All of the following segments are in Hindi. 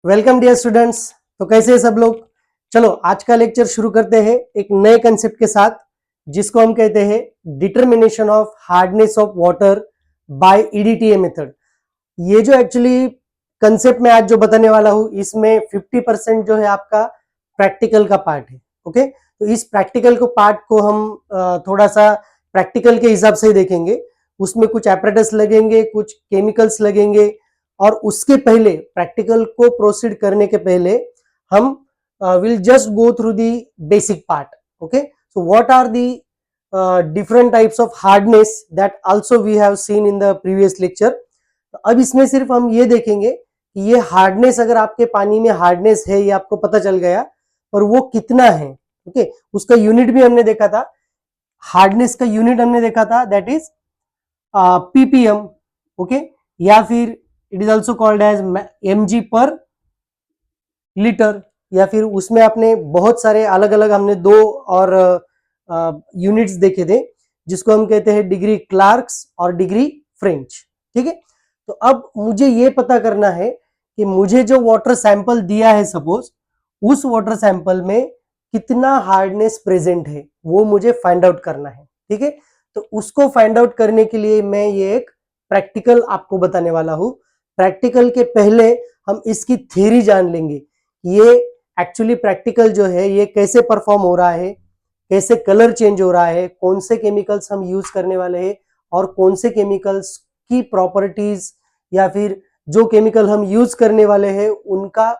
Welcome dear students. तो कैसे हैं सब लोग। चलो आज का लेक्चर शुरू करते हैं एक नए कंसेप्ट के साथ, जिसको हम कहते हैं determination of hardness of water bye EDTA method. ये जो एक्चुअली कंसेप्ट मैं आज जो बताने वाला हूं, इसमें 50% जो है आपका प्रैक्टिकल का पार्ट है। ओके, तो इस प्रैक्टिकल को पार्ट को हम थोड़ा सा प्रैक्टिकल के हिसाब से ही देखेंगे। उसमें कुछ एपरेटस लगेंगे, कुछ केमिकल्स लगेंगे, और उसके पहले प्रैक्टिकल को प्रोसीड करने के पहले हम will just go through the basic part. Okay, so what are the different types of hardness that also we have seen in the previous lecture. तो अब इसमें सिर्फ हम ये देखेंगे कि ये हार्डनेस, अगर आपके पानी में हार्डनेस है, ये आपको पता चल गया, और वो कितना है। ओके, उसका यूनिट भी हमने देखा था, हार्डनेस का यूनिट हमने देखा था, दैट इज पीपीएम। ओके, या फिर it is also called as mg पर लीटर, या फिर उसमें आपने बहुत सारे अलग अलग हमने दो और यूनिट्स देखे थे, जिसको हम कहते हैं डिग्री क्लार्क्स और डिग्री फ्रेंच। ठीक है, तो अब मुझे ये पता करना है कि मुझे जो वाटर सैंपल दिया है, सपोज उस वाटर सैंपल में कितना हार्डनेस प्रेजेंट है, वो मुझे फाइंड आउट करना है। ठीक है, तो उसको फाइंड आउट करने के लिए मैं ये एक प्रैक्टिकल आपको बताने वाला हूं। प्रैक्टिकल के पहले हम इसकी थ्योरी जान लेंगे, ये एक्चुअली प्रैक्टिकल जो है ये कैसे परफॉर्म हो रहा है, कैसे कलर चेंज हो रहा है, कौन से केमिकल्स हम यूज करने वाले हैं, और कौन से केमिकल्स की प्रॉपर्टीज या फिर जो केमिकल हम यूज करने वाले हैं उनका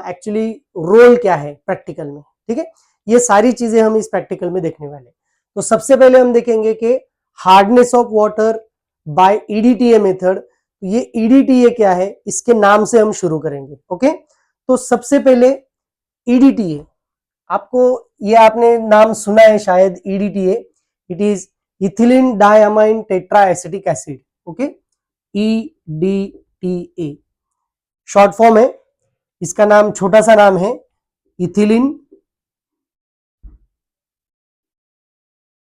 एक्चुअली रोल क्या है प्रैक्टिकल में। ठीक है, ये सारी चीजें हम इस प्रैक्टिकल में देखने वाले। तो सबसे पहले हम देखेंगे कि hardness of water bye EDTA method. ये ईडीटीए क्या है, इसके नाम से हम शुरू करेंगे। ओके, तो सबसे पहले ईडीटीए, आपको ये आपने नाम सुना है शायद, EDTA, it is ethylene diamine tetra acetic acid. Okay, EDTA short form है, इसका नाम छोटा सा नाम है ethylene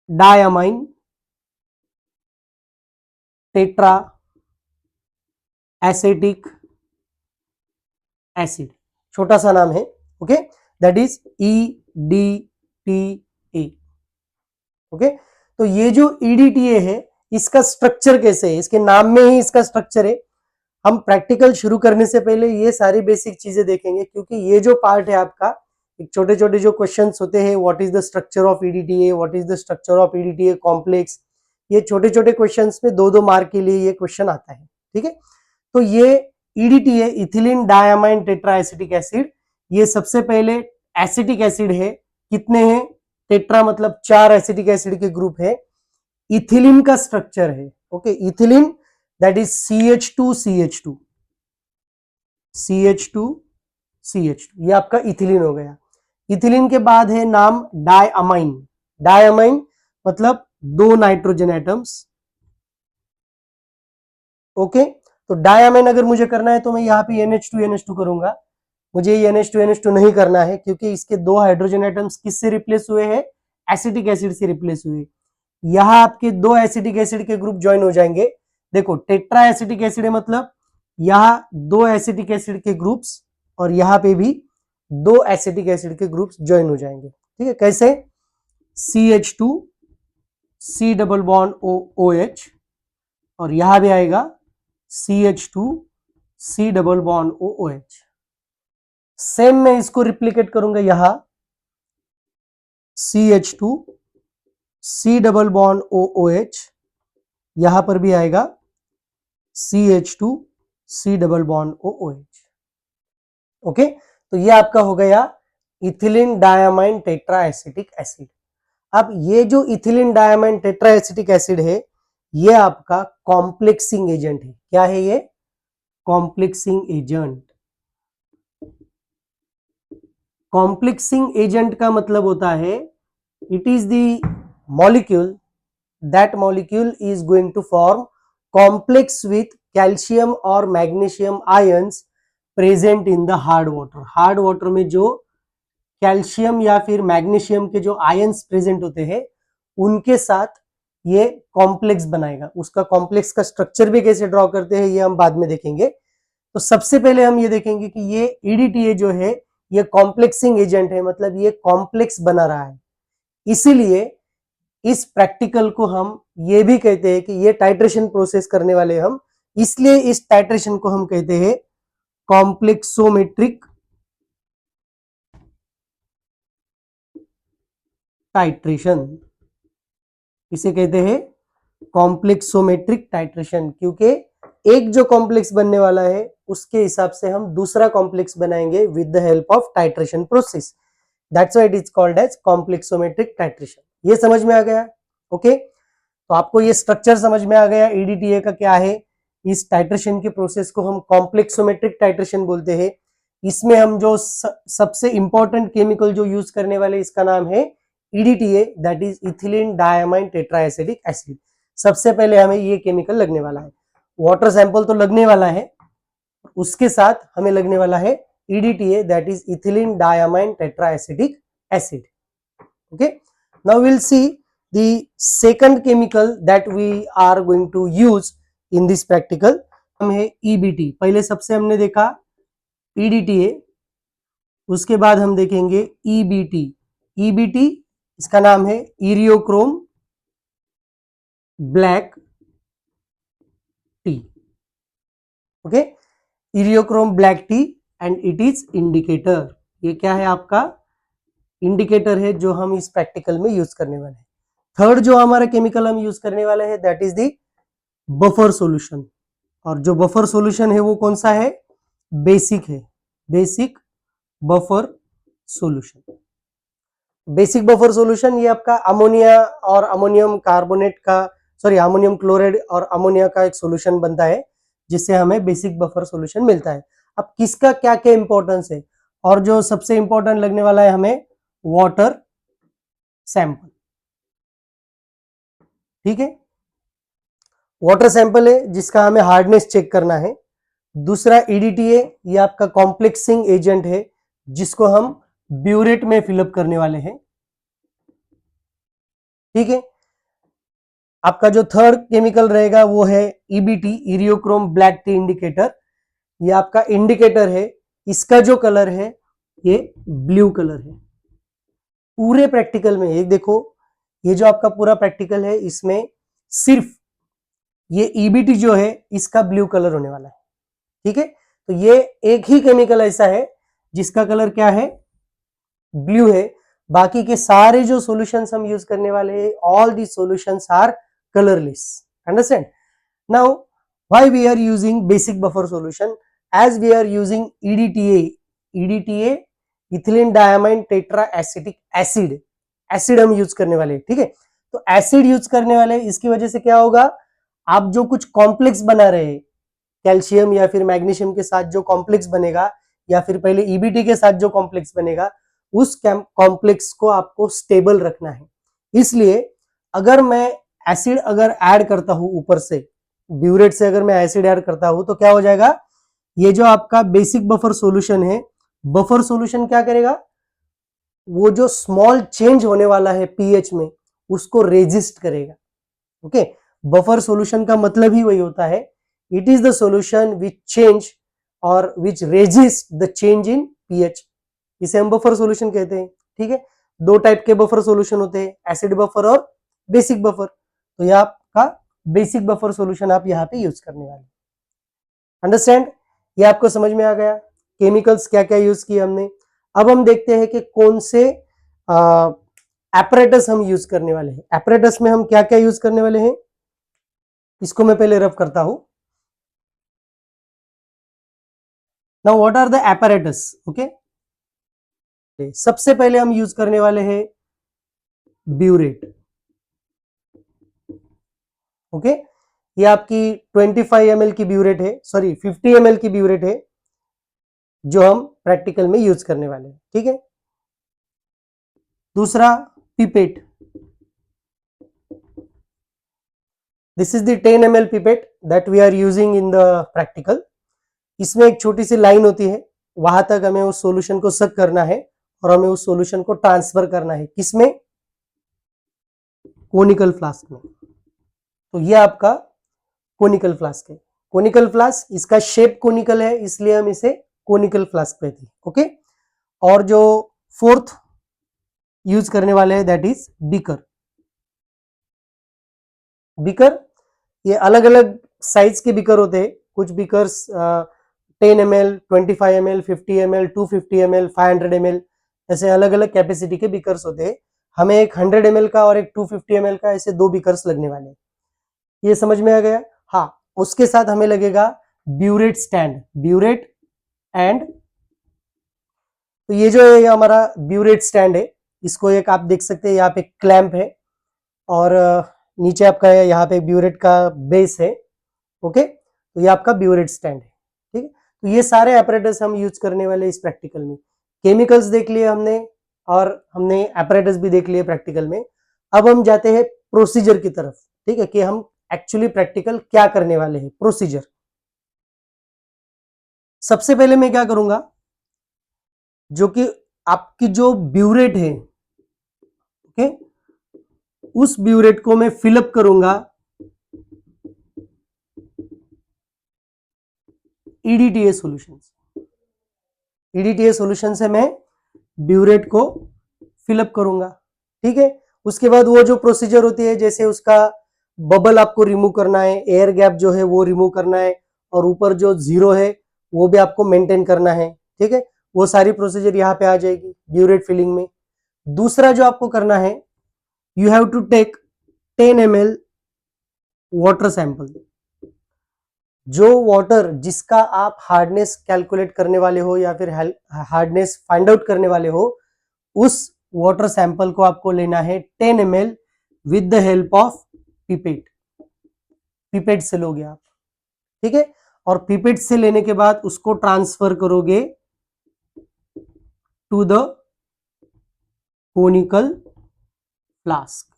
diamine tetra acetic acid, छोटा सा नाम है। Okay, that is EDTA. Okay, तो ये जो ईडीटीए है, इसका स्ट्रक्चर कैसे है, इसके नाम में ही इसका स्ट्रक्चर है। हम प्रैक्टिकल शुरू करने से पहले ये सारी बेसिक चीजें देखेंगे, क्योंकि ये जो पार्ट है आपका, एक छोटे छोटे जो क्वेश्चंस होते हैं, what is the structure of EDTA, what is the structure of EDTA complex, ये छोटे छोटे क्वेश्चंस में 2-2 मार्क के लिए ये क्वेश्चन आता है। ठीक है, तो ये EDTA ethylene diamine tetra acetic acid, ये सबसे पहले एसिटिक एसिड है। कितने हैं, टेट्रा मतलब 4 एसिटिक एसिड के ग्रुप है। इथिलीन का स्ट्रक्चर है। Okay, ethylene that is CH2CH2, CH2CH2, ये आपका इथिलीन हो गया। इथिलीन के बाद है नाम डायअमाइन। डायअमाइन मतलब 2 नाइट्रोजन एटम्स। ओके, तो डायअमाइन अगर मुझे करना है तो मैं यहाँ पे NH2NH2 करूंगा। मुझे NH2NH2 नहीं करना है, क्योंकि इसके 2 हाइड्रोजन एटम्स किससे रिप्लेस हुए हैं, एसिटिक एसिड से रिप्लेस हुए। यहां आपके 2 एसिटिक एसिड के ग्रुप ज्वाइन हो जाएंगे। देखो टेट्रा एसिटिक एसिड है, मतलब यहाँ 2 एसिटिक एसिड के ग्रुप्स, और यहाँ पे भी 2 एसिटिक एसिड के ग्रुप्स ज्वाइन हो जाएंगे। ठीक है, कैसे, CH2 C double bond OH, और यहां भी आएगा CH2 C double bond OH। Same मैं इसको रिप्लिकेट करूंगा, यहां CH2 C double bond OH, यहां पर भी आएगा CH2 C double bond OH। Okay, तो ये आपका हो गया ethylene diamine tetra acetic acid. अब ये जो ethylene diamine tetra acetic acid है, ये आपका कॉम्प्लेक्सिंग एजेंट है। क्या है ये, कॉम्प्लेक्सिंग एजेंट। कॉम्प्लेक्सिंग एजेंट का मतलब होता है, it is the molecule, that molecule is going to form complex with calcium और magnesium ions present in the hard water। Hard water में जो कैल्शियम या फिर मैग्नीशियम के जो आयंस प्रेजेंट होते हैं, उनके साथ ये कॉम्प्लेक्स बनाएगा। उसका कॉम्प्लेक्स का स्ट्रक्चर भी कैसे ड्रॉ करते हैं, ये हम बाद में देखेंगे। तो सबसे पहले हम ये देखेंगे कि ये EDTA जो है ये कॉम्प्लेक्सिंग एजेंट है, मतलब ये कॉम्प्लेक्स बना रहा है। इसीलिए इस प्रैक्टिकल को हम ये भी कहते हैं कि ये टाइट्रेशन प्रोसेस करने वाले हम, इसलिए इस टाइट्रेशन को हम कहते हैं कॉम्प्लेक्सोमेट्रिक टाइट्रेशन। इसे कहते हैं कॉम्प्लेक्सोमेट्रिक टाइट्रेशन, क्योंकि एक जो कॉम्प्लेक्स बनने वाला है उसके हिसाब से हम दूसरा कॉम्प्लेक्स बनाएंगे with the help of titration process. That's why it is called as complexometric titration. ये समझ में आ गया? ओके, तो आपको ये स्ट्रक्चर समझ में आ गया EDTA का क्या है। इस टाइट्रेशन के प्रोसेस को हम कॉम्प्लेक्सोमेट्रिक टाइट्रेशन बोलते हैं। इसमें हम जो सबसे इंपॉर्टेंट केमिकल जो यूज करने वाले इसका नाम है EDTA, that is ethylene diamine tetraacetic acid. सबसे पहले हमें ये केमिकल लगने वाला है। वाटर सैंपल तो लगने वाला है, उसके साथ हमें लगने वाला है EDTA, that is ethylene diamine tetraacetic acid. Okay, now will see the second chemical that we are going to use in this practical हम है EBT। पहले सबसे हमने देखा EDTA, उसके बाद हम देखेंगे EBT। EBT इसका नाम है Eriochrome black T. Okay, Eriochrome black T and it is indicator. ये क्या है? आपका इंडिकेटर है जो हम इस प्रैक्टिकल में यूज करने वाले हैं। थर्ड जो हमारा केमिकल हम यूज करने वाले हैं that is the buffer solution. और जो बफर सॉल्यूशन है वो कौन सा है? बेसिक है, basic buffer solution. Basic buffer solution ये आपका अमोनिया और अमोनियम कार्बोनेट का, सॉरी अमोनियम क्लोराइड और अमोनिया का एक सॉल्यूशन बनता है, जिससे हमें बेसिक बफर सॉल्यूशन मिलता है। अब किसका क्या क्या इंपॉर्टेंस है, और जो सबसे इंपॉर्टेंट लगने वाला है हमें वाटर सैंपल। ठीक है, वाटर सैंपल है जिसका हमें हार्डनेस चेक करना है। दूसरा EDTA, ये आपका कॉम्प्लेक्सिंग एजेंट है जिसको हम ब्यूरेट में फिलअप करने वाले हैं। ठीक है, आपका जो थर्ड केमिकल रहेगा वो है EBT, Eriochrome black T indicator. ये आपका इंडिकेटर है, इसका जो कलर है ये ब्लू कलर है। पूरे प्रैक्टिकल में एक देखो, ये जो आपका पूरा प्रैक्टिकल है इसमें सिर्फ ये EBT जो है इसका ब्लू कलर होने वाला है। ठीक है, तो ये एक ही केमिकल ऐसा है जिसका कलर क्या है? ब्लू है। बाकी के सारे जो सॉल्यूशंस हम यूज करने वाले हैं, all the solutions are colourless. Understand? Now why we are using basic buffer solution? As we are using EDTA ethylene diamine tetra acetic acid, acid हम यूज करने वाले हैं। ठीक है, तो एसिड यूज करने वाले, इसकी वजह से क्या होगा? आप जो कुछ कॉम्प्लेक्स बना रहे हैं, कैल्शियम या फिर मैग्नीशियम के साथ जो कॉम्प्लेक्स बनेगा, या फिर पहले EBT के साथ जो कॉम्प्लेक्स बनेगा, उस कॉम्प्लेक्स को आपको स्टेबल रखना है। इसलिए अगर मैं एसिड अगर ऐड करता हूं ऊपर से, ब्यूरेट से अगर मैं एसिड ऐड करता हूं तो क्या हो जाएगा? ये जो आपका बेसिक बफर सॉल्यूशन है, बफर सॉल्यूशन क्या करेगा? वो जो स्मॉल चेंज होने वाला है पीएच में उसको रेजिस्ट करेगा। ओके, बफर सॉल्यूशन का मतलब ही वही होता है, it is the solution which change और which resist the change in pH. इसे हम बफर सॉल्यूशन कहते हैं। ठीक है, दो टाइप के बफर सॉल्यूशन होते हैं, एसिड बफर और बेसिक बफर। तो यह आपका बेसिक बफर सॉल्यूशन आप यहाँ पे यूज करने वाले। अंडरस्टैंड? ये आपको समझ में आ गया केमिकल्स क्या क्या यूज किए हमने। अब हम देखते हैं कि कौन से एपरेटस हम यूज करने वाले हैं। एपरेटस में हम क्या क्या यूज करने वाले हैं, इसको मैं पहले रफ करता हूं। Now what are the apparatus? Okay, सबसे पहले हम यूज करने वाले हैं ब्यूरेट। ओके, ये आपकी 25 ml की ब्यूरेट है, सॉरी 50 ml की ब्यूरेट है जो हम प्रैक्टिकल में यूज करने वाले हैं। ठीक है, दूसरा pipette, this is the 10 ml pipette that we are using in the practical. इसमें एक छोटी सी लाइन होती है, वहां तक हमें उस सॉल्यूशन को सक करना है और हमें उस सॉल्यूशन को ट्रांसफर करना है। किसमें? कोनिकल फ्लास्क में। तो ये आपका कोनिकल फ्लास्क है। कोनिकल फ्लास्क, इसका शेप कोनिकल है इसलिए हम इसे कोनिकल फ्लास्क कहते हैं। ओके, और जो फोर्थ यूज करने वाले हैं दैट इज बीकर। बीकर ये अलग अलग साइज के बीकर होते हैं। कुछ beakers 10 ml, 25 ml, 50 ml, 250 ml, 500 ml, ऐसे अलग अलग कैपेसिटी के बीकर्स होते हैं। हमें एक 100 ml का और एक 250 ml का, ऐसे दो बीकर्स लगने वाले हैं। ये समझ में आ गया? हाँ, उसके साथ हमें लगेगा ब्यूरेट स्टैंड, ब्यूरेट एंड, तो ये जो है ये हमारा ब्यूरेट स्टैंड है। इसको एक आप देख सकते हैं यहाँ पे क्लैंप है और नीचे आपका है यहाँ पे ब्यूरेट का बेस है। ओके, तो ये आपका ब्यूरेट स्टैंड है। ठीक है, तो ये सारे apparatus हम यूज करने वाले इस प्रैक्टिकल में। केमिकल्स देख लिए हमने और हमने apparatus भी देख लिए प्रैक्टिकल में। अब हम जाते हैं प्रोसीजर की तरफ। ठीक है, कि हम एक्चुअली प्रैक्टिकल क्या करने वाले हैं। प्रोसीजर, सबसे पहले मैं क्या करूंगा, जो कि आपकी जो ब्यूरेट है, ओके, उस ब्यूरेट को मैं फिलअप करूंगा EDTA सॉल्यूशन। EDTA सॉल्यूशन से मैं ब्यूरेट को फिलअप करूंगा। ठीक है, उसके बाद वो जो प्रोसीजर होती है, जैसे उसका बबल आपको रिमूव करना है, एयर गैप जो है वो रिमूव करना है, और ऊपर जो जीरो है वो भी आपको मेंटेन करना है। ठीक है, वो सारी प्रोसीजर यहाँ पे आ जाएगी ब्यूरेट फिलिंग में। दूसरा जो आपको करना है, you have to take 10 ml water sample. जो वाटर जिसका आप हार्डनेस कैलकुलेट करने वाले हो या फिर हार्डनेस फाइंड आउट करने वाले हो, उस वाटर सैंपल को आपको लेना है 10 ml with the help of pipette. Pipette से लोगे आप। ठीक है, और पिपेट से लेने के बाद उसको ट्रांसफर करोगे to the conical flask.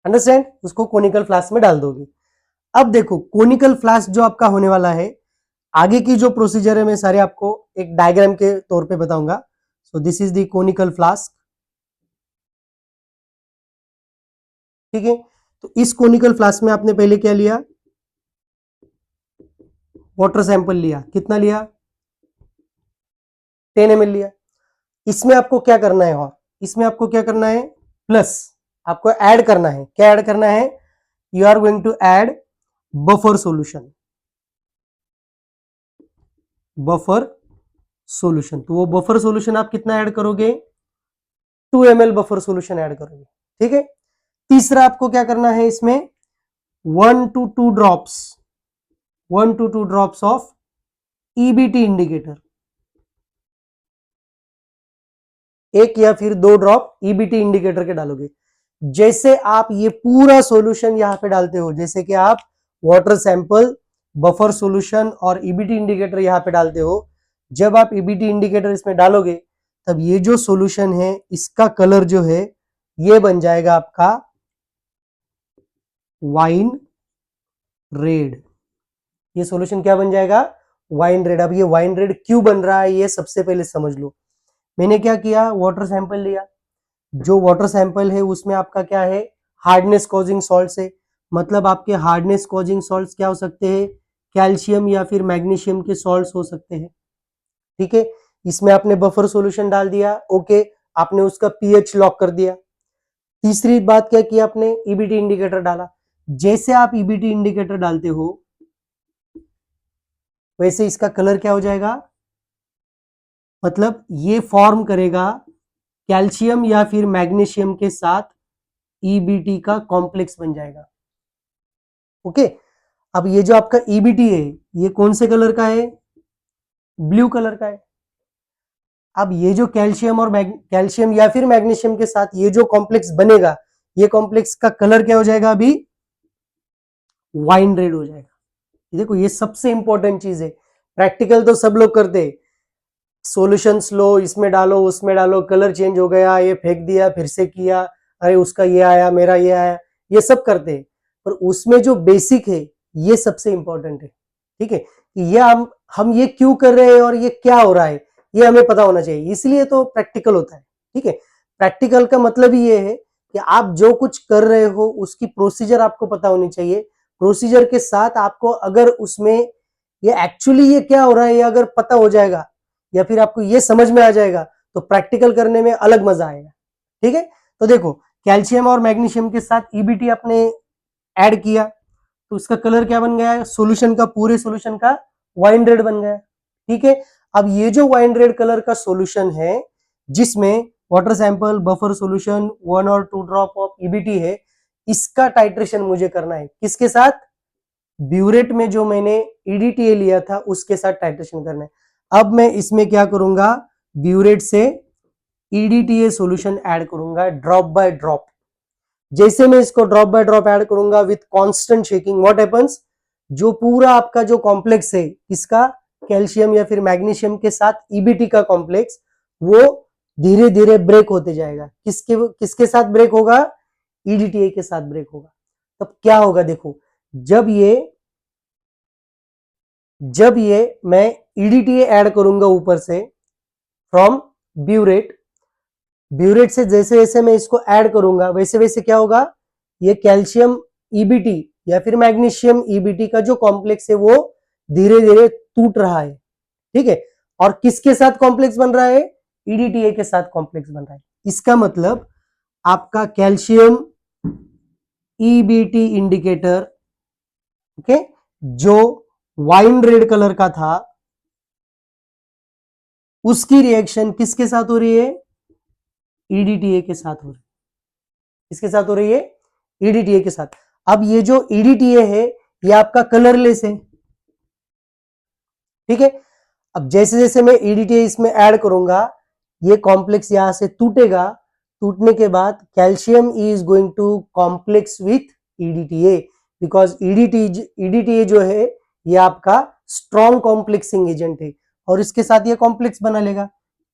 Understand? उसको कोनिकल फ्लास्क में डाल दोगे। अब देखो, कोनिकल फ्लास्क जो आपका होने वाला है, आगे की जो प्रोसीजर है मैं सारे आपको एक डायग्राम के तौर पे बताऊंगा। सो this is the conical flask. ठीक है, तो इस कोनिकल फ्लास्क में आपने पहले क्या लिया, वाटर सैंपल लिया। कितना लिया? 10 ml लिया। इसमें आपको क्या करना है, और इसमें आपको क्या करना है, प्लस आपको ऐड करना है। क्या ऐड करना है? You are going to add buffer solution. Buffer solution, तो वो बफर सॉल्यूशन आप कितना ऐड करोगे? 2 ml बफर सॉल्यूशन ऐड करोगे। ठीक है, तीसरा आपको क्या करना है, इसमें 1 to 2 drops, 1 to 2 drops of EBT indicator. एक या फिर 2 ड्रॉप EBT इंडिकेटर के डालोगे। जैसे आप ये पूरा सॉल्यूशन यहां पे डालते हो, जैसे कि आप वाटर सैंपल, बफर सॉल्यूशन और EBT इंडिकेटर यहां पे डालते हो, जब आप EBT इंडिकेटर इसमें डालोगे तब ये जो सॉल्यूशन है इसका कलर जो है ये बन जाएगा आपका वाइन रेड। ये सॉल्यूशन क्या बन जाएगा? Wine red. अब ये वाइन रेड क्यों बन रहा है ये सबसे पहले समझ लो। मैंने क्या किया, वाटर सैंपल लिया। जो वाटर सैंपल है उसमें आपका क्या है, हार्डनेस कॉजिंग सॉल्ट्स है। मतलब आपके हार्डनेस कॉजिंग सॉल्ट्स क्या हो सकते हैं? कैल्शियम या फिर मैग्नीशियम के सॉल्ट्स हो सकते हैं। ठीक है, इसमें आपने बफर सॉल्यूशन डाल दिया। ओके, आपने उसका पीएच लॉक कर दिया। तीसरी बात क्या की आपने, ईबीटी इंडिकेटर डाला। जैसे आप ईबीटी इंडिकेटर डालते हो वैसे इसका कलर क्या हो जाएगा, मतलब ये फॉर्म करेगा कैल्शियम या फिर मैग्नीशियम के साथ ईबीटी का कॉम्प्लेक्स बन जाएगा। ओके, अब ये जो आपका ईबीटी है ये कौन से कलर का है? ब्लू कलर का है। अब ये जो कैल्शियम और कैल्शियम या फिर मैग्नीशियम के साथ ये जो कॉम्प्लेक्स बनेगा, ये कॉम्प्लेक्स का कलर क्या हो जाएगा? अभी वाइन रेड हो जाएगा। देखो, ये सबसे इंपॉर्टेंट चीज है। प्रैक्टिकल तो सब लोग करते हैं, सॉल्यूशंस लो, इसमें डालो उसमें डालो, कलर चेंज हो गया, ये फेंक दिया, फिर से किया, अरे उसका ये आया मेरा ये आया, ये सब करते हैं। पर उसमें जो बेसिक है ये सबसे इंपॉर्टेंट है। ठीक है, ये हम ये क्यों कर रहे हैं और ये क्या हो रहा है ये हमें पता होना चाहिए, इसलिए तो प्रैक्टिकल होता है। ठीक है, प्रैक्टिकल का मतलब ही ये है कि आप जो कुछ कर रहे हो उसकी प्रोसीजर आपको पता होनी चाहिए, प्रोसीजर के साथ आपको अगर उसमें ये एक्चुअली ये क्या हो रहा है ये अगर पता हो जाएगा या फिर आपको ये समझ में आ जाएगा तो प्रैक्टिकल करने में अलग मजा आएगा। ठीक है, तो देखो कैल्शियम और मैग्नीशियम के साथ ईबीटी आपने ऐड किया तो इसका कलर क्या बन गया, सॉल्यूशन का, पूरे सॉल्यूशन का वाइन रेड बन गया। ठीक है, अब ये जो वाइन रेड कलर का सॉल्यूशन है जिसमें वाटर सैंपल, बफर सॉल्यूशन, 1 और 2 ड्रॉप ऑफ ईबीटी है, इसका टाइट्रेशन मुझे करना है किसके साथ, ब्यूरेट में जो मैंने ईडीटीए लिया था उसके साथ टाइट्रेशन करना है। अब मैं इसमें क्या करूंगा, ब्यूरेट से ईडीटीए सॉल्यूशन ऐड करूंगा ड्रॉप बाय ड्रॉप। जैसे मैं इसको ड्रॉप बाय ड्रॉप ऐड करूंगा with constant shaking, what happens, जो पूरा आपका जो कॉम्प्लेक्स है किसका, कैल्शियम या फिर मैग्नीशियम के साथ ईबीटी का कॉम्प्लेक्स, वो धीरे धीरे ब्रेक होते जाएगा। किसके साथ ब्रेक होगा, ईडीटीए के साथ ब्रेक होगा। तब क्या होगा देखो, जब ये मैं ईडीटीए ऐड करूंगा ऊपर से फ्रॉम ब्यूरेट से जैसे जैसे मैं इसको ऐड करूंगा वैसे वैसे क्या होगा, ये कैल्शियम ईबीटी या फिर मैग्नीशियम ईबीटी का जो कॉम्प्लेक्स है वो धीरे धीरे टूट रहा है। ठीक है, और किसके साथ कॉम्प्लेक्स बन रहा है, ईडीटीए के साथ कॉम्प्लेक्स बन रहा है। इसका मतलब आपका कैल्शियम ईबीटी इंडिकेटर, ओके, जो वाइन रेड कलर का था उसकी रिएक्शन किसके साथ हो रही है, ईडीटीए के साथ हो रही है। किसके साथ हो रही है, ईडीटीए के साथ। अब ये जो ईडीटीए है ये आपका कलरलेस है। ठीक है, अब जैसे जैसे मैं ईडीटीए इसमें ऐड करूंगा ये कॉम्प्लेक्स यहां से टूटेगा, टूटने के बाद calcium is going to complex with EDTA, because EDTA जो है ये आपका स्ट्रॉन्ग कॉम्प्लेक्सिंग एजेंट है और इसके साथ ये कॉम्प्लेक्स बना लेगा।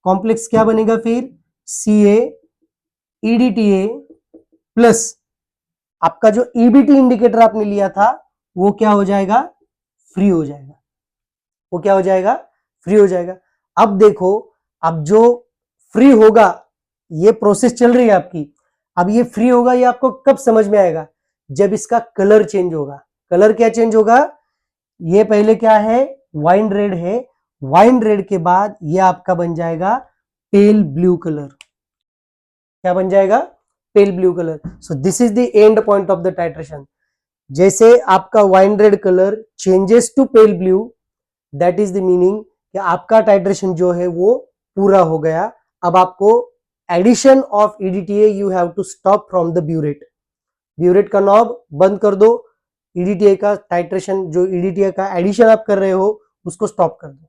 कॉम्प्लेक्स क्या बनेगा फिर, सीए ईडीटीए प्लस आपका जो ईबीटी इंडिकेटर आपने लिया था वो क्या हो जाएगा, फ्री हो जाएगा। वो क्या हो जाएगा, फ्री हो जाएगा। अब देखो, अब जो फ्री होगा, ये प्रोसेस चल रही है आपकी, अब ये फ्री होगा ये आपको कब समझ में आएगा, जब इसका कलर चेंज होगा। कलर क्या चेंज होगा, ये पहले क्या है, वाइन रेड है, वाइन रेड के बाद ये आपका बन जाएगा पेल ब्लू कलर। क्या बन जाएगा, pale blue colour. So this is the end point of the titration. जैसे आपका wine red colour changes to pale blue, that is the meaning कि आपका टाइट्रेशन जो है वो पूरा हो गया। अब आपको addition of EDTA you have to stop from the burette. Burette का नॉब बंद कर दो, ईडीटीए का टाइट्रेशन जो ईडीटीए का एडिशन आप कर रहे हो उसको स्टॉप कर दो।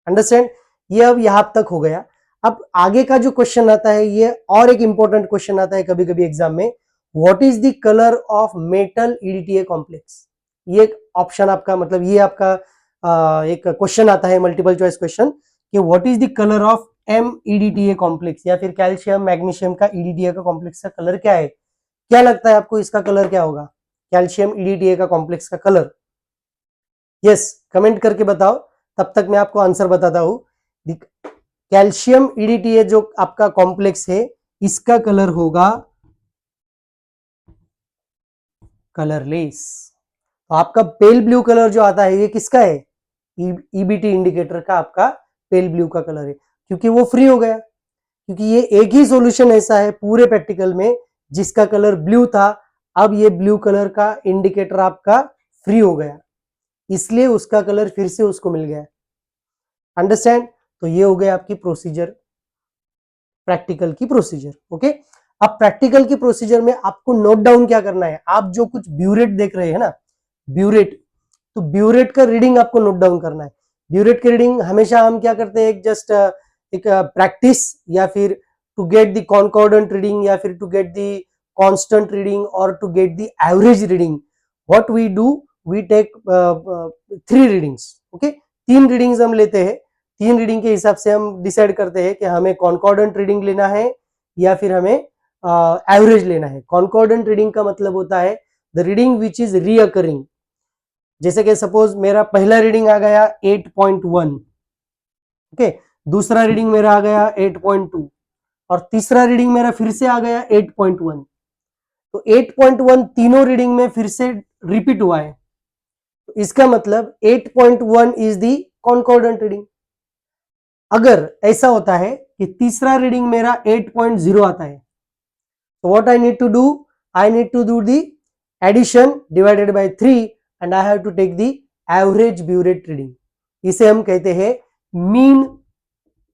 अंडरस्टैंड, ये अब यहां तक हो गया। अब आगे का जो क्वेश्चन आता है ये और एक इंपॉर्टेंट क्वेश्चन आता है कभी कभी एग्जाम में, what is the colour of metal EDTA complex. ये एक ऑप्शन आपका, मतलब ये आपका एक क्वेश्चन आता है मल्टीपल चॉइस क्वेश्चन कि what is the colour of M EDTA complex, या फिर कैल्शियम मैग्नीशियम का ईडीटीए का कॉम्प्लेक्स का कलर क्या है। क्या लगता है आपको इसका कलर क्या होगा, कैल्शियम ईडीटीए का कॉम्प्लेक्स का कलर। यस, कमेंट करके बताओ, तब तक मैं आपको आंसर बताता हूं। कैल्शियम ईडीटीए जो आपका कॉम्प्लेक्स है इसका कलर होगा कलरलेस। तो आपका पेल ब्लू कलर जो आता है ये किसका है, ईबीटी इंडिकेटर का आपका पेल ब्लू का कलर है, क्योंकि वो फ्री हो गया। क्योंकि ये एक ही सॉल्यूशन ऐसा है पूरे प्रैक्टिकल में जिसका कलर ब्लू था, अब ये ब्लू कलर का इंडिकेटर आपका फ्री हो गया, इसलिए उसका कलर फिर से उसको मिल गया। अंडरस्टैंड, तो ये हो गया आपकी प्रोसीजर, प्रैक्टिकल की प्रोसीजर। ओके, अब प्रैक्टिकल की प्रोसीजर में आपको नोट डाउन क्या करना है, आप जो कुछ ब्यूरेट देख रहे हैं ना, ब्यूरेट, तो ब्यूरेट का रीडिंग आपको नोट डाउन करना है। ब्यूरेट की रीडिंग हमेशा हम क्या करते हैं, जस्ट एक प्रैक्टिस या फिर to get the concordant reading या फिर to get the constant reading और to get the average reading, what we do, we take 3 readings. Okay, 3 readings हम लेते हैं, 3 रीडिंग के हिसाब से हम डिसाइड करते हैं कि हमें कॉन्कॉर्डेंट रीडिंग लेना है या फिर हमें एवरेज लेना है। कॉन्कॉर्डेंट रीडिंग का मतलब होता है the reading which is recurring. जैसे कि सपोज मेरा पहला रीडिंग आ गया 8.1, ओके, दूसरा रीडिंग मेरा आ गया 8.2 और तीसरा रीडिंग मेरा फिर से आ गया 8.1। तो 8.1 तीनों रीडिंग में फिर से रिपीट हुआ है, तो इसका मतलब 8.1 इज दी कॉन्कॉर्डेंट रीडिंग। अगर ऐसा होता है कि तीसरा रीडिंग मेरा 8.0 आता है, तो what I need to do, I need to do the addition divided by 3 and I have to take the average burette reading. इसे हम कहते हैं mean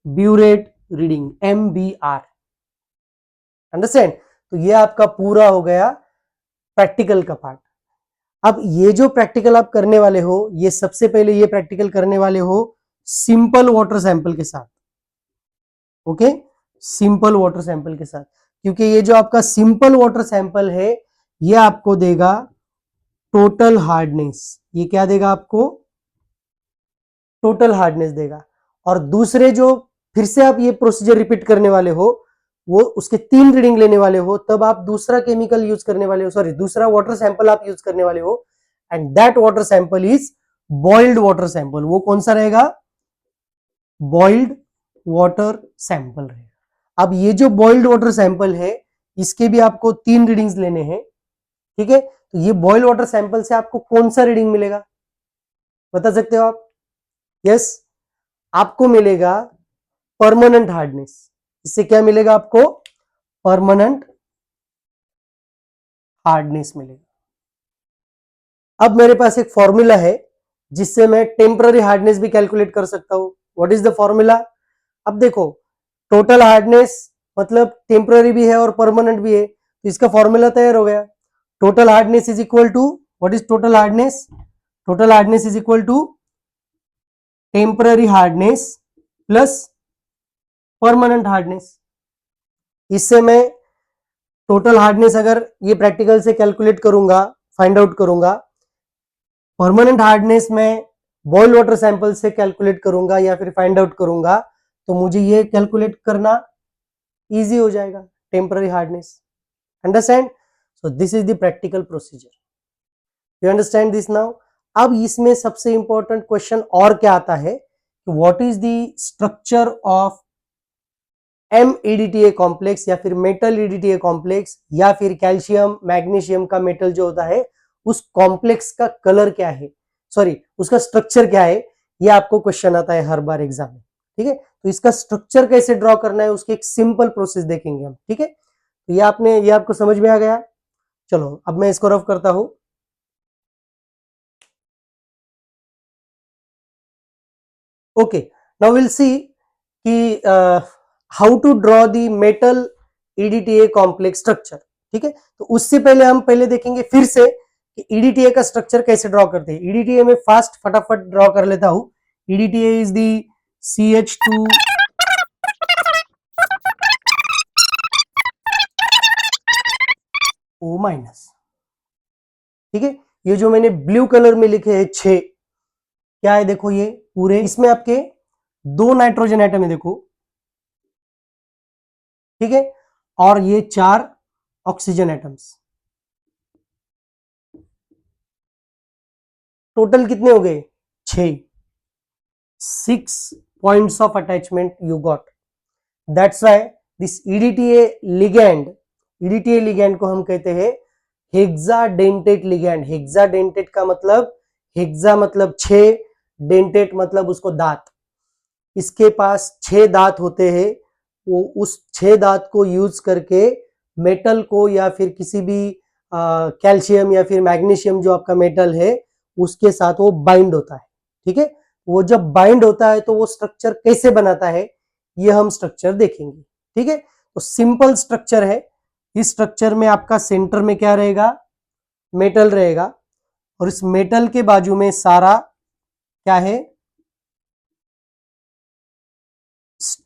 burette reading, MBR। Understand? तो ये आपका पूरा हो गया प्रैक्टिकल का पार्ट। अब ये जो प्रैक्टिकल आप करने वाले हो, ये सबसे पहले ये प्रैक्टिकल करने वाले हो सिंपल वाटर सैंपल के साथ। ओके, सिंपल वाटर सैंपल के साथ, क्योंकि ये जो आपका सिंपल वाटर सैंपल है ये आपको देगा टोटल हार्डनेस। ये क्या देगा आपको? टोटल हार्डनेस देगा। और दूसरे जो फिर से आप ये प्रोसीजर रिपीट करने वाले हो, वो उसके 3 रीडिंग लेने वाले हो, तब आप दूसरा केमिकल यूज करने वाले हो, सॉरी दूसरा वाटर सैंपल आप यूज करने वाले हो, and that water sample is boiled water sample. वो कौन सा रहेगा? बॉइल्ड वाटर सैंपल रहेगा। अब ये जो बॉइल्ड वाटर सैंपल है, इसके भी आपको 3 रीडिंग्स लेने हैं, ठीक है? तो ये बॉइल्ड वाटर सैंपल से आपको कौन सा रीडिंग मिलेगा, बता सकते हो आप? यस, आपको मिलेगा परमानेंट हार्डनेस। इससे क्या मिलेगा आपको? परमानेंट हार्डनेस मिलेगा। अब मेरे पास एक फॉर्मूला है जिससे मैं टेम्पररी हार्डनेस भी कैलकुलेट कर सकता हूं। What is the formula? अब देखो, टोटल हार्डनेस मतलब टेम्पररी भी है और परमानेंट भी है, तो इसका फॉर्मूला तैयार हो गया। Total hardness is equal to, what is total hardness? Total hardness is equal to temporary hardness plus permanent hardness. इससे मैं टोटल हार्डनेस अगर ये प्रैक्टिकल से कैलकुलेट करूंगा, फाइंड आउट करूंगा, परमानेंट हार्डनेस में बॉइल वाटर सैंपल से कैलकुलेट करूंगा या फिर फाइंड आउट करूंगा, तो मुझे ये कैलकुलेट करना इजी हो जाएगा, temporary hardness. Understand? So this is the practical procedure. You understand this now? अब इसमें सबसे इंपॉर्टेंट क्वेश्चन और क्या आता है, what is the structure of MEDTA complex या फिर मेटल EDTA कॉम्प्लेक्स, या फिर कैल्शियम मैग्नीशियम का मेटल जो होता है उस कॉम्प्लेक्स का कलर क्या है, सॉरी उसका स्ट्रक्चर क्या है, ये आपको क्वेश्चन आता है हर बार एग्जाम में। ठीक है, तो इसका स्ट्रक्चर कैसे ड्रॉ करना है उसकी एक सिंपल प्रोसेस देखेंगे हम। ठीक है, तो ये आपको समझ में आ गया। चलो अब मैं इसको रफ करता हूं। ओके, नाउ विल सी कि how to draw the metal EDTA complex structure. ठीक है, तो उससे पहले हम देखेंगे फिर से कि EDTA का स्ट्रक्चर कैसे ड्रॉ करते हैं। EDTA में फास्ट फटाफट ड्रॉ कर लेता हूं। EDTA is the CH2 O minus. ठीक है, ये जो मैंने ब्लू कलर में लिखे हैं 6, क्या है देखो, ये पूरे इसमें आपके 2 नाइट्रोजन एटम है देखो। ठीक है, और ये 4 ऑक्सीजन एटम्स। टोटल कितने हो गए? 6। 6 points of attachment you got. That's why this EDTA ligand को हम कहते हैं हेक्साडेंटेट लिगैंड। हेक्साडेंटेट का मतलब, हेक्सा मतलब 6, डेंटेट मतलब उसको दांत। इसके पास 6 दांत होते हैं, वो उस 6 दांत को यूज करके मेटल को या फिर किसी भी कैल्शियम या फिर मैग्नीशियम जो आपका मेटल है उसके साथ वो बाइंड होता है। ठीक है, वो जब बाइंड होता है तो वो स्ट्रक्चर कैसे बनाता है ये हम स्ट्रक्चर देखेंगे। ठीक है, तो सिंपल स्ट्रक्चर है। इस स्ट्रक्चर में आपका सेंटर में क्या रहेगा? मेटल रहेगा, और इस मेटल के बाजू में सारा क्या है?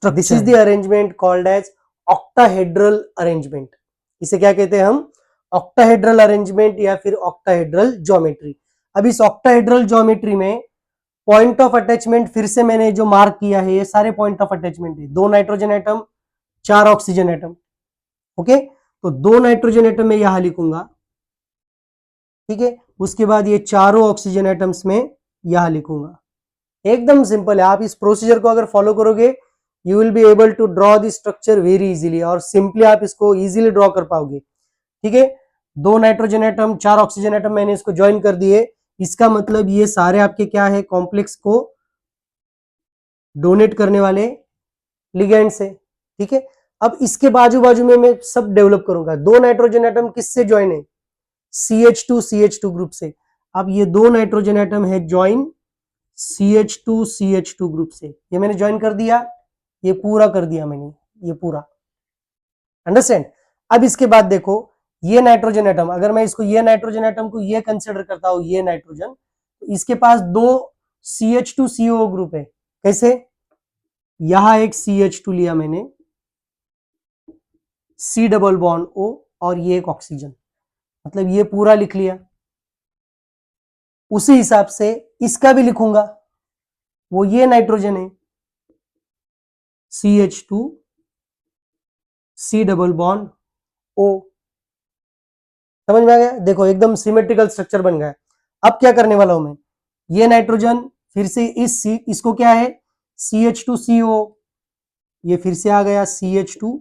This is the arrangement called as octahedral arrangement. इसे क्या कहते हैं हम? ऑक्टाहेड्रल अरेंजमेंट या फिर ऑक्टाहेड्रल ज्योमेट्री। अब इस ऑक्टाहेड्रल ज्योमेट्री में पॉइंट ऑफ अटैचमेंट फिर से मैंने जो मार्क किया है ये सारे पॉइंट ऑफ अटैचमेंट है। 2 nitrogen atom, 4 oxygen atom. Okay, तो 2 नाइट्रोजन एटम में यहां लिखूंगा। ठीक है, उसके बाद ये चारों ऑक्सीजन एटम्स में यहां लिखूंगा। एकदम सिंपल है। आप इस प्रोसीजर को अगर फॉलो करोगे you will be able to draw the structure very easily, और सिंपली आप इसको इजीली ड्रॉ कर पाओगे। ठीक है, 2 नाइट्रोजन एटम 4 ऑक्सीजन एटम मैंने इसको ज्वाइन कर दिए। इसका मतलब ये सारे आपके क्या है, कॉम्प्लेक्स को डोनेट करने वाले लिगेंड्स है। ठीक है, अब इसके बाजू बाजू में मैं सब डेवलप करूंगा। 2 नाइट्रोजन एटम किससे ज्वाइन है, CH2 ग्रुप से। अब ये 2 नाइट्रोजन एटम है ज्वाइन CH2 ग्रुप से, ये मैंने ज्वाइन कर दिया, ये पूरा कर दिया मैंने, ये पूरा, अंडरस्टैंड। अब इसके बाद देखो ये नाइट्रोजन एटम, अगर मैं इसको ये नाइट्रोजन एटम को ये कंसिडर करता हूं, ये नाइट्रोजन, तो इसके पास 2 CH2CO ग्रुप है। कैसे, यहां एक CH2 लिया मैंने, C डबल बॉन्ड O, और ये एक ऑक्सीजन, मतलब ये पूरा लिख लिया। उसी हिसाब से इसका भी लिखूंगा, वो ये नाइट्रोजन है CH2 C double bond O। समझ में आ गया, देखो एकदम सिमेट्रिकल स्ट्रक्चर बन गया। अब क्या करने वाला हूं मैं, ये नाइट्रोजन फिर से इसको क्या है CH2CO, ये फिर से आ गया CH2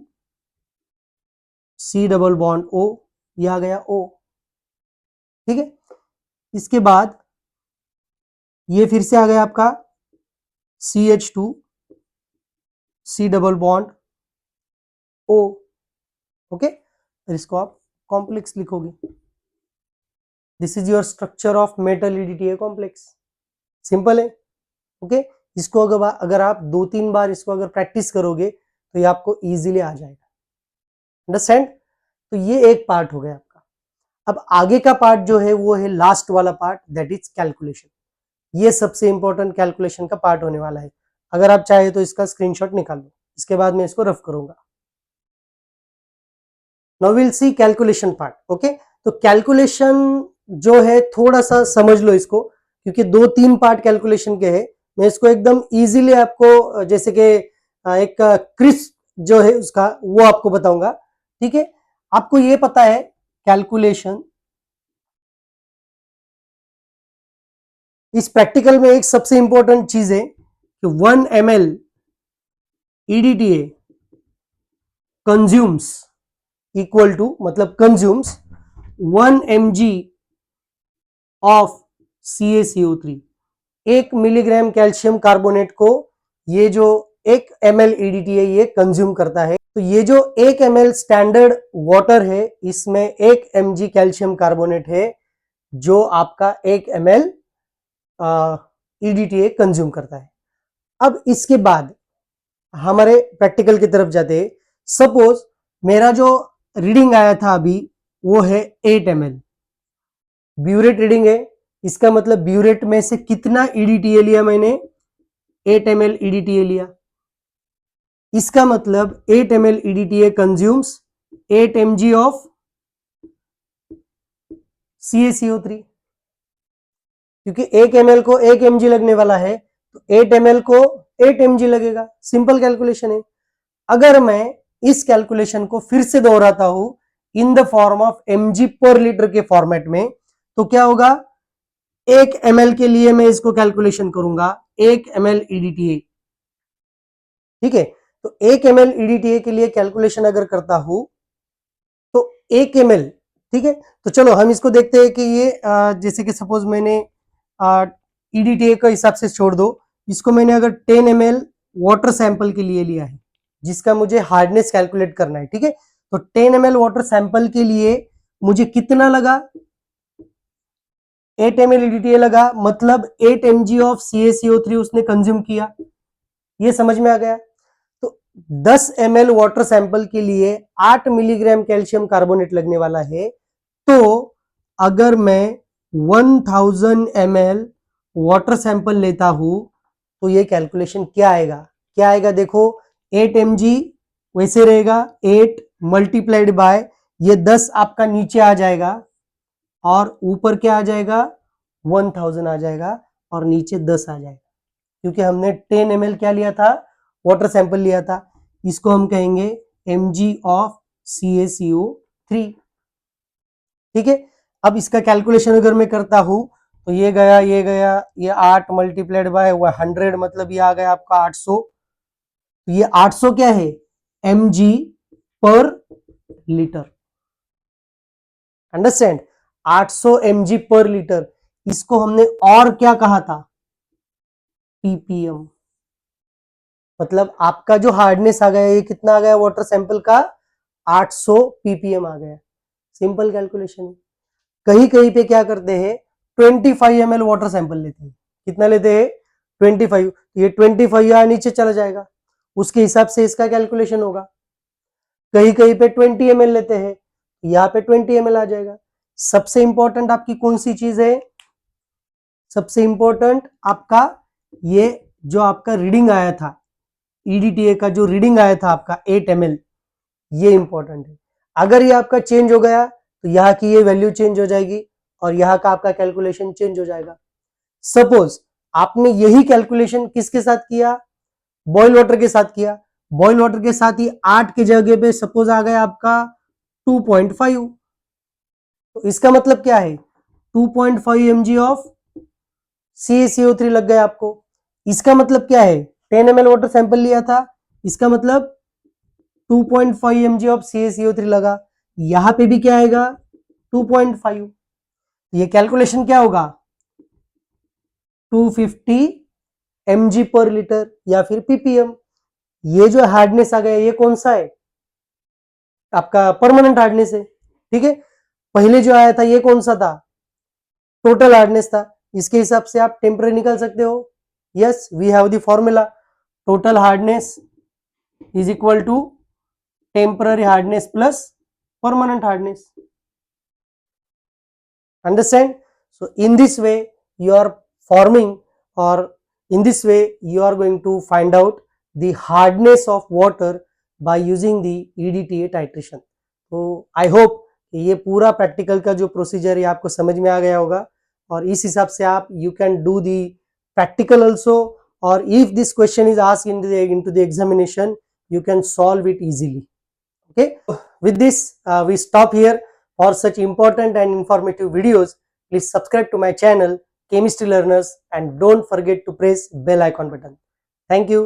C double bond O, ये आ गया O। ठीक है, इसके बाद ये फिर से आ गया आपका CH2 C double bond O। Okay, और इसको आप कॉम्प्लेक्स लिखोगे, this is your structure of metal EDTA complex. Simple है। ओके, इसको अगर आप 2-3 बार इसको अगर प्रैक्टिस करोगे तो ये आपको इजीली आ जाएगा, अंडरस्टैंड। तो ये एक पार्ट हो गया आपका। अब आगे का पार्ट जो है वो है लास्ट वाला पार्ट, दैट इज कैलकुलेशन। ये सबसे इंपॉर्टेंट कैलकुलेशन का पार्ट होने वाला है। अगर आप चाहे तो इसका स्क्रीनशॉट निकाल लो, इसके बाद मैं इसको रफ करूंगा। Now will C calculation part. Okay, तो कैलकुलेशन जो है थोड़ा सा समझ लो इसको, क्योंकि 2-3 पार्ट कैलकुलेशन के हैं। मैं इसको एकदम इजीली आपको जैसे कि एक क्रिस्प जो है उसका वो आपको बताऊंगा। ठीक है, आपको ये पता है कैलकुलेशन, इस प्रैक्टिकल में एक सबसे इंपॉर्टेंट चीज है कि 1 ml EDTA consumes equal to, मतलब consumes 1 mg of CaCO3। 1 milligram calcium carbonate को ये जो 1 ml EDTA ये कंज्यूम करता है। तो ये जो 1 ml स्टैंडर्ड वाटर है, इसमें 1 mg कैल्शियम कार्बोनेट है जो आपका 1 ml EDTA कंज्यूम करता है। अब इसके बाद हमारे प्रैक्टिकल की तरफ जाते हैं। सपोज मेरा जो रीडिंग आया था अभी वो है 8 ml ब्यूरेट रीडिंग है। इसका मतलब ब्यूरेट में से कितना EDTA लिया मैंने, 8 ml EDTA लिया। इसका मतलब 8 ml EDTA consumes 8 mg of CaCO3। क्योंकि 1 ml को 1 mg लगने वाला है तो 8 ml को 8 mg लगेगा। सिंपल कैलकुलेशन है। अगर मैं इस कैलकुलेशन को फिर से दोहराता हूं in the form of mg पर लीटर के फॉर्मेट में, तो क्या होगा, 1 ml के लिए मैं इसको कैलकुलेशन करूंगा 1 ml EDTA। ठीक है, तो 1 ml EDTA के लिए कैलकुलेशन अगर करता हूं तो 1 ml, ठीक है। तो चलो हम इसको देखते हैं कि ये जैसे कि सपोज मैंने EDTA का हिसाब से छोड़ दो, इसको मैंने अगर 10 ml वाटर सैंपल के लिए लिया है जिसका मुझे हार्डनेस कैलकुलेट करना है। ठीक है, तो 10 ml वाटर सैंपल के लिए मुझे कितना लगा, 8 ml EDTA लगा, मतलब 8 mg ऑफ CaCO3 उसने कंज्यूम किया। ये समझ में आ गया। तो 10 ml वाटर सैंपल के लिए 8 मिलीग्राम कैल्शियम कार्बोनेट लगने वाला है। तो अगर मैं 1000 ml वाटर सैंपल लेता हूं तो ये कैलकुलेशन क्या आएगा, क्या आएगा, देखो 8 mg वैसे रहेगा, 8 मल्टीप्लाइड बाय ये 10 आपका नीचे आ जाएगा और ऊपर क्या आ जाएगा, 1000 आ जाएगा और नीचे 10 आ जाएगा, क्योंकि हमने 10 ml क्या लिया था, वाटर सैंपल लिया था। इसको हम कहेंगे mg ऑफ CaCO3। ठीक है, अब इसका कैलकुलेशन अगर मैं करता हूं तो ये गया, ये गया, ये 8 मल्टीप्लाइड बाय 100, मतलब ये आ गया आपका 800। तो ये 800 क्या है, mg पर लीटर, अंडरस्टैंड, 800 mg पर लीटर, इसको हमने और क्या कहा था, ppm। मतलब आपका जो हार्डनेस आ गया, ये कितना आ गया वाटर सैंपल का, 800 ppm आ गया। Simple calculation. कहीं कहीं पे क्या करते हैं, 25 ml वाटर सैंपल लेते हैं। कितना लेते हैं, 25। ये 25 यहाँ नीचे चला जाएगा, उसके हिसाब से इसका कैलकुलेशन होगा। कहीं कहीं पे 20 ml लेते हैं, यहाँ पे 20 ml आ जाएगा। सबसे इंपॉर्टेंट आपकी कौन सी चीज है, सबसे इंपॉर्टेंट आपका ये जो आपका रीडिंग आया था, ईडीटीए का जो रीडिंग आया था आपका 8 ml, ये इंपॉर्टेंट है। अगर ये आपका चेंज हो गया तो यहाँ की ये वैल्यू चेंज हो जाएगी और यहाँ का आपका कैलकुलेशन चेंज हो जाएगा। सपोज आपने यही कैलकुलेशन किसके साथ किया, बॉयल वाटर के साथ किया। बॉयल वाटर के साथ ही 8 की जगह पे सपोज आ गया आपका 2.5, तो इसका मतलब क्या है, 2.5 mg ऑफ CaCO3 लग गया आपको। इसका मतलब क्या है, 10 ml वाटर सैंपल लिया था, इसका मतलब 2.5 mg ऑफ CaCO3 लगा। यहां पे भी क्या आएगा, 2.5। ये कैलकुलेशन क्या होगा, 250 mg पर लीटर या फिर ppm। ये जो हार्डनेस आ गया, ये कौन सा है, आपका परमानेंट हार्डनेस है। ठीक है, पहले जो आया था ये कौन सा था, टोटल हार्डनेस था। इसके हिसाब से आप टेम्परेरी निकाल सकते हो। Yes, we have the formula, total hardness is equal to temporary hardness plus permanent hardness. Understand? So in this way you are forming, or in this way you are going to find out the hardness of water by using the EDTA titration. तो I hope ये पूरा प्रैक्टिकल का जो प्रोसीजर है आपको समझ में आ गया होगा, और इस हिसाब से आप you can do the practical also, or if this question is asked into the examination, you can solve it easily. Okay, with this we stop here. For such important and informative videos, please subscribe to my channel Chemistry Learners and don't forget to press bell icon button. Thank you.